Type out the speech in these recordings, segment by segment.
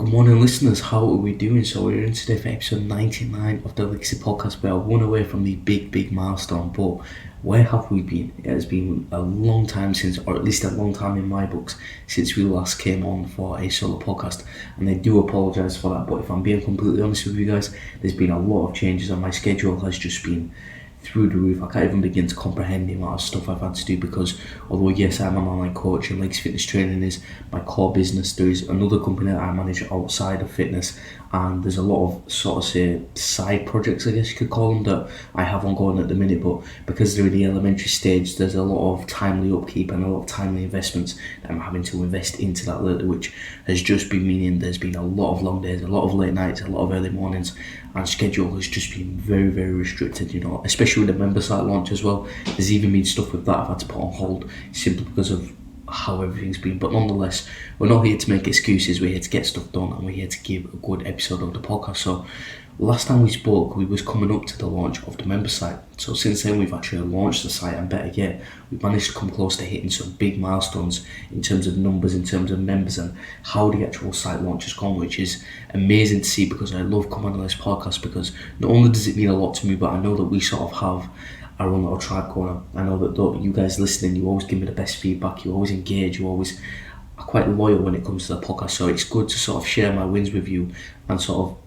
Good morning, listeners. How are we doing? So we're in today for episode 99 of the Legacy Podcast. We are one away from the big milestone. But where have we been? It has been a long time since, or at least a long time in my books, since we last came on for a solo podcast. And I do apologise for that. But if I'm being completely honest with you guys, there's been a lot of changes and my schedule has just been through the roof. I can't even begin to comprehend the amount of stuff I've had to do because although yes, I'm an online coach and legs fitness training is my core business, there is another company that I manage outside of fitness, and there's a lot of sort of say side projects, I guess you could call them, that I have ongoing at the minute. But because they're in the elementary stage, there's a lot of timely upkeep and a lot of timely investments that I'm having to invest into that lately, which has just been meaning there's been a lot of long days, a lot of late nights, a lot of early mornings, and schedule has just been very restricted, especially with the member site launch as well. There's even been stuff with that I've had to put on hold simply because of how everything's been. But nonetheless, we're not here to make excuses, we're here to get stuff done and we're here to give a good episode of the podcast. So last time we spoke, we was coming up to the launch of the member site. So since then we've actually launched the site, and better yet, we've managed to come close to hitting some big milestones in terms of numbers, in terms of members, and how the actual site launch has gone, which is amazing to see because I love coming on this podcast because not only does it mean a lot to me, but I know that we sort of have our own little tribe going on. I know that you guys listening, you always give me the best feedback, you always engage, you always are quite loyal when it comes to the podcast. So it's good to sort of share my wins with you and sort of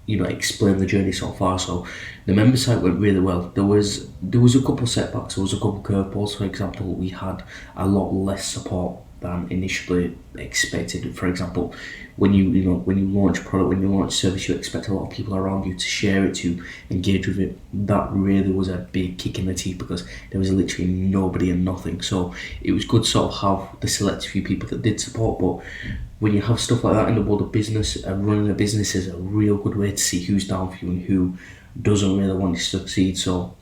explain the journey so far. So the member site went really well. There was a couple of setbacks, there was a couple of curveballs. For example, we had a lot less support than initially expected. For example, when you launch a product, when you launch a service, you expect a lot of people around you to share it, to engage with it. That really was a big kick in the teeth because there was literally nobody and nothing. So it was good to sort of have the select few people that did support. But when you have stuff like that in the world of business, running a business is a real good way to see who's down for you and who doesn't really want you to succeed. So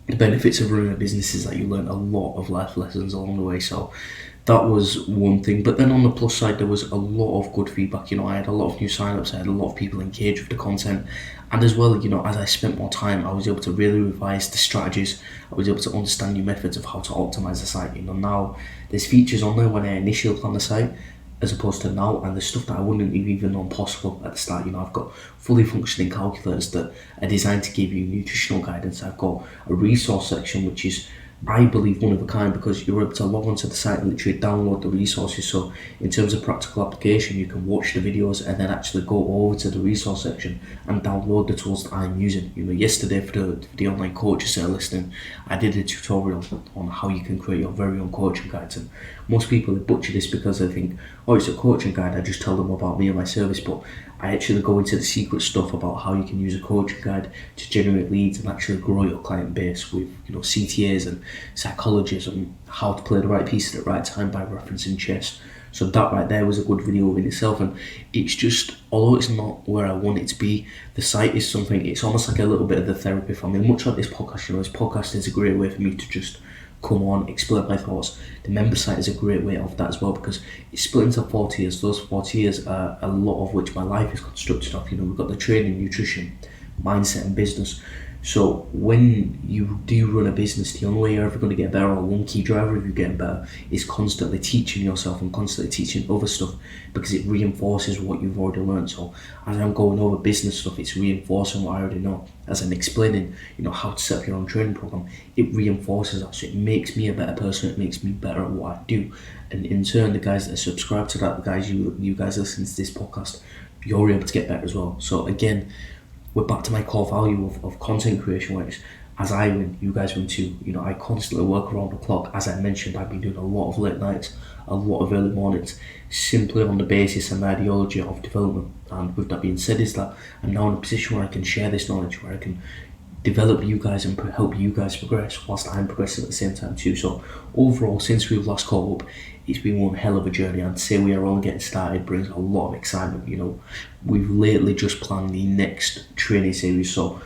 the benefits of running a business is that you learn a lot of life lessons along the way. So that was one thing. But then on the plus side, there was a lot of good feedback. I had a lot of new signups, I had a lot of people engage with the content, and as well, as I spent more time, I was able to really revise the strategies. I was able to understand new methods of how to optimize the site. Now there's features on there when I initially planned the site as opposed to now, and there's stuff that I wouldn't have even known possible at the start. I've got fully functioning calculators that are designed to give you nutritional guidance. I've got a resource section which is, I believe, one of a kind because you're able to log onto the site and literally download the resources. So in terms of practical application, you can watch the videos and then actually go over to the resource section and download the tools that I'm using. Yesterday for the online coaches that are listening, I did a tutorial on how you can create your very own coaching guides. And most people butcher this because they think, oh, it's a coaching guide, I just tell them about me and my service. But I actually go into the secret stuff about how you can use a coaching guide to generate leads and actually grow your client base with CTAs and psychologists and how to play the right piece at the right time by referencing chess. So that right there was a good video in itself, and it's just, although it's not where I want it to be, the site is something, it's almost like a little bit of the therapy for me, much like this podcast. This podcast is a great way for me to just come on, explain my thoughts. The member site is a great way of that as well because it's split into 4 tiers. Those 4 tiers are a lot of which my life is constructed of. We've got the training, nutrition, mindset and business. So when you do run a business, the only way you're ever going to get better, or one key driver of you getting better, is constantly teaching yourself and constantly teaching other stuff because it reinforces what you've already learned. So as I'm going over business stuff, it's reinforcing what I already know. As I'm explaining, how to set up your own training program, it reinforces that. So it makes me a better person, it makes me better at what I do. And in turn, the guys that subscribe to that, the guys you guys listen to this podcast, you're able to get better as well. So again, we're back to my core value of content creation, where it's, as I win, you guys win too. I constantly work around the clock. As I mentioned, I've been doing a lot of late nights, a lot of early mornings, simply on the basis and ideology of development. And with that being said, is that I'm now in a position where I can share this knowledge, where I can develop you guys and help you guys progress whilst I'm progressing at the same time too. So overall, since we've last caught up, it's been one hell of a journey. I'd say we are only getting started, brings a lot of excitement. We've lately just planned the next training series, so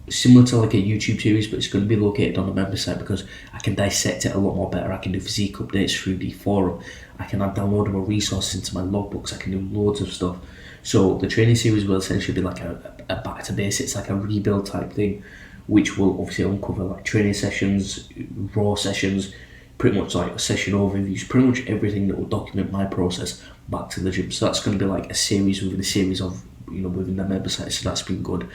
similar to like a YouTube series, but it's going to be located on the member site because I can dissect it a lot more better. I can do physique updates through the forum, I can add downloadable resources into my logbooks, I can do loads of stuff. So the training series will essentially be like a back to basics, like a rebuild type thing, which will obviously uncover like training sessions, raw sessions, pretty much like session overviews, pretty much everything that will document my process back to the gym. So that's going to be like a series within a series of, within the member site. So that's been good.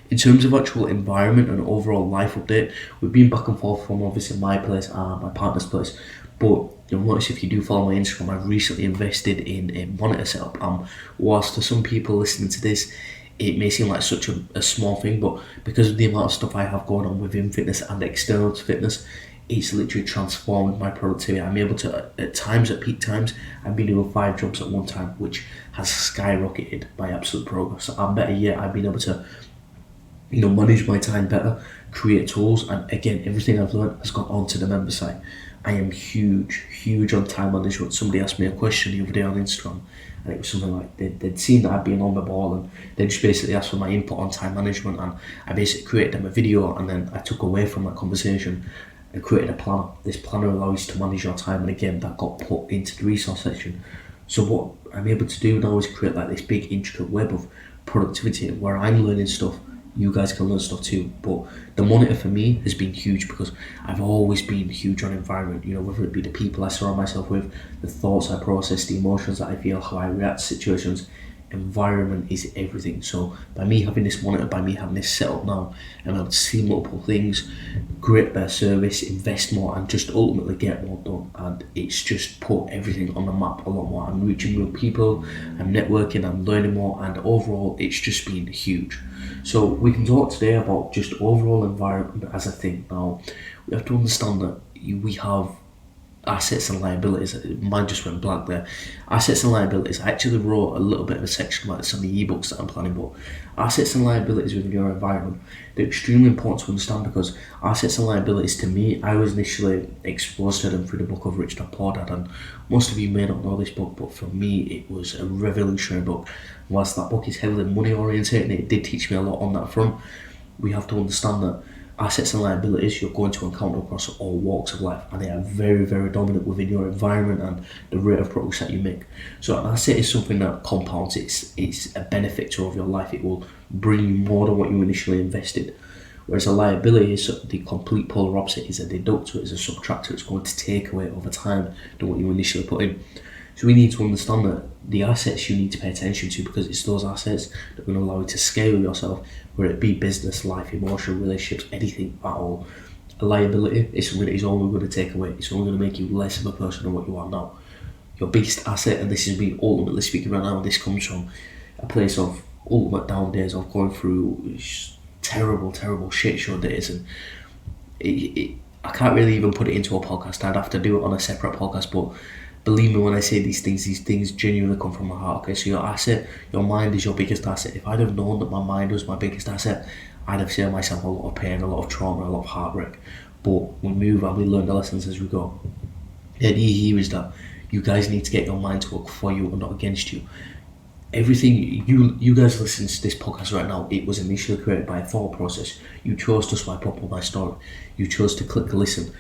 In terms of actual environment and overall life update, we've been back and forth from obviously my place and my partner's place. But you'll notice if you do follow my Instagram, I've recently invested in a monitor setup. Whilst to some people listening to this, it may seem like such a small thing, but because of the amount of stuff I have going on within fitness and external to fitness, it's literally transformed my productivity. I'm able to, at times, at peak times, I've been doing 5 jobs at one time, which has skyrocketed my absolute progress. And better yet, I've been able to, manage my time better, create tools, and again, everything I've learned has gone onto the member site. I am huge on time management. Somebody asked me a question the other day on Instagram, and it was something like they'd seen that I'd been on the ball, and they just basically asked for my input on time management, and I basically created them a video, and then I took away from that conversation and created a planner. This planner allows you to manage your time, and again, that got put into the resource section. So what I'm able to do now is create like this big intricate web of productivity where I'm learning stuff, you guys can learn stuff too. But the monitor for me has been huge because I've always been huge on environment, whether it be the people I surround myself with, the thoughts I process, the emotions that I feel, how I react to situations. Environment is everything. So by me having this monitor, by me having this set up now, I'm able to see multiple things, create better service, invest more, and just ultimately get more done. And it's just put everything on the map a lot more. I'm reaching more people, I'm networking, I'm learning more, and overall it's just been huge. So we can talk today about just overall environment as a thing. Now we have to understand that we have assets and liabilities. Mine just went blank there. Assets and liabilities. I actually wrote a little bit of a section about some of the ebooks that I'm planning, but assets and liabilities within your environment, they're extremely important to understand because assets and liabilities, to me, I was initially exposed to them through the book of Rich Dad Poor Dad, and most of you may not know this book, but for me it was a revolutionary book. Whilst that book is heavily money oriented, it did teach me a lot on that front. We have to understand that assets and liabilities you're going to encounter across all walks of life, and they are very dominant within your environment and the rate of progress that you make. So an asset is something that compounds. It's a benefactor of your life. It will bring you more than what you initially invested. Whereas a liability is the complete polar opposite. It's a deductor, it's a subtractor. It's going to take away over time than what you initially put in. So we need to understand that the assets you need to pay attention to, because it's those assets that are going to allow you to scale yourself, whether it be business, life, emotional, relationships, anything at all. A liability is only going to take away. It's only going to make you less of a person than what you are now. Your biggest asset, and this is me ultimately speaking right now, this comes from a place of ultimate down days of going through terrible shit show days, and I can't really even put it into a podcast. I'd have to do it on a separate podcast, but believe me when I say these things genuinely come from my heart. Okay, so your asset, your mind is your biggest asset. If I'd have known that my mind was my biggest asset, I'd have saved myself a lot of pain, a lot of trauma, a lot of heartbreak. But we move and we learn the lessons as we go. The idea here is that you guys need to get your mind to work for you and not against you. Everything you guys listen to this podcast right now, it was initially created by a thought process. You chose to swipe up on my story. You chose to click listen.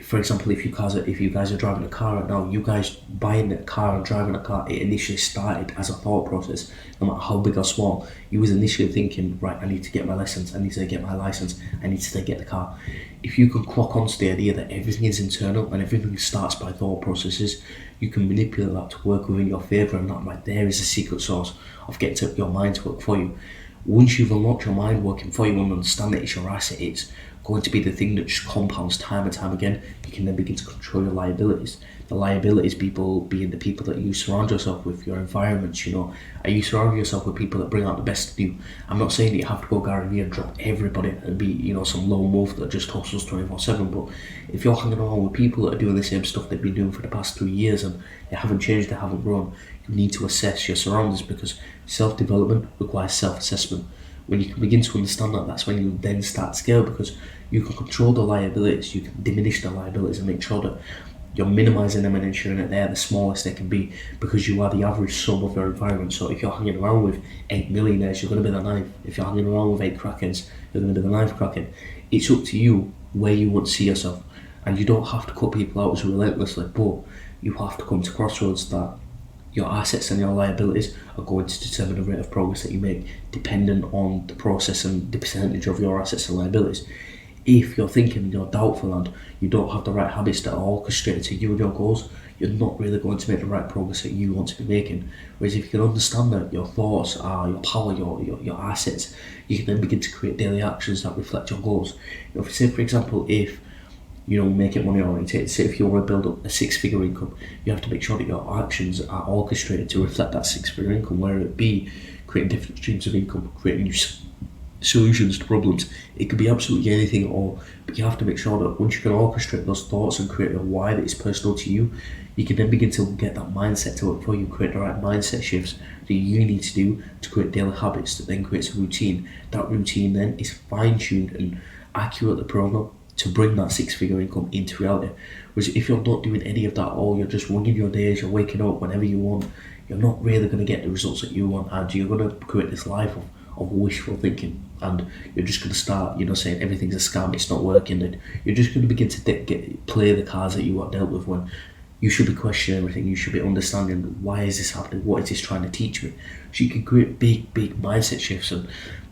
For example, if you guys are driving a car right now, you guys buying a car and driving a car, it initially started as a thought process. No matter how big or small, you was initially thinking, right, I need to get my lessons, I need to get my license, I need to get the car. If you can clock onto the idea that everything is internal and everything starts by thought processes, you can manipulate that to work within your favour, and that right there is a secret source of getting your mind to work for you. Once you've unlocked your mind working for you and understand that it's your asset, it's going to be the thing that just compounds time and time again, you can then begin to control your liabilities. The liabilities people being the people that you surround yourself with, your environments. Are you surrounding yourself with people that bring out the best in you? I'm not saying that you have to go Gary Vee and drop everybody and be some lone wolf that just hustles 24/7, but if you're hanging around with people that are doing the same stuff they've been doing for the past 3 years and they haven't changed, they haven't grown, you need to assess your surroundings, because self-development requires self-assessment. When you can begin to understand that, that's when you then start to scale, because you can control the liabilities, you can diminish the liabilities and make sure that you're minimising them and ensuring that they're the smallest they can be, because you are the average sum of your environment. So if you're hanging around with 8 millionaires, you're going to be the ninth. If you're hanging around with 8 crackheads, you're going to be the ninth crackhead. It's up to you where you want to see yourself, and you don't have to cut people out as relentlessly, but you have to come to crossroads that your assets and your liabilities are going to determine the rate of progress that you make, dependent on the process and the percentage of your assets and liabilities. If you're thinking you're doubtful and you don't have the right habits that are orchestrated to you and your goals, you're not really going to make the right progress that you want to be making. Whereas if you can understand that your thoughts are your power, your assets, you can then begin to create daily actions that reflect your goals. Say for example, if make it money oriented. Say if you want to build up a six-figure income, you have to make sure that your actions are orchestrated to reflect that six-figure income, whether it be creating different streams of income, creating new solutions to problems. It could be absolutely anything at all, but you have to make sure that once you can orchestrate those thoughts and create a why that is personal to you, you can then begin to get that mindset to work for you, create the right mindset shifts that you need to do to create daily habits that then creates a routine. That routine then is fine-tuned and accurately programmed to bring that six-figure income into reality. Whereas if you're not doing any of that at all, you're just running your days, you're waking up whenever you want, you're not really going to get the results that you want, and you're going to create this life of wishful thinking, and you're just going to start, saying everything's a scam, it's not working, and you're just going to begin to play the cards that you got dealt with, when you should be questioning everything. You should be understanding, why is this happening? What is this trying to teach me? So you can create big mindset shifts, and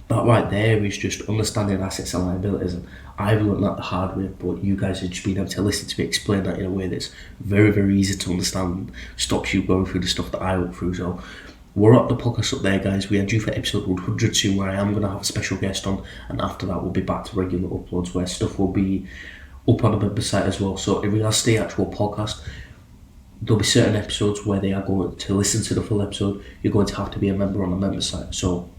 that right there is just understanding assets and liabilities. And I've learned that the hard way, but you guys have just been able to listen to me explain that in a way that's very, very easy to understand and stops you going through the stuff that I went through. So we're up the podcast up there, guys. We are due for episode 100 soon, where I am going to have a special guest on, and after that we'll be back to regular uploads where stuff will be up on the member site as well. So in regards to the actual podcast, there'll be certain episodes where they are going to listen to the full episode. You're going to have to be a member on the member site. So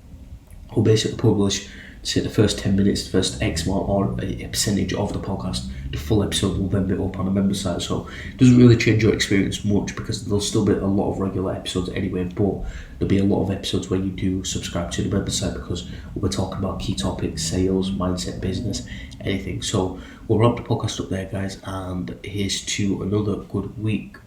we'll basically publish, say, the first 10 minutes, the first X amount or a percentage of the podcast. The full episode will then be up on the member site. So it doesn't really change your experience much, because there'll still be a lot of regular episodes anyway, but there'll be a lot of episodes where you do subscribe to the member site, because we'll be talking about key topics, sales, mindset, business, anything. So we'll wrap the podcast up there, guys, and here's to another good week.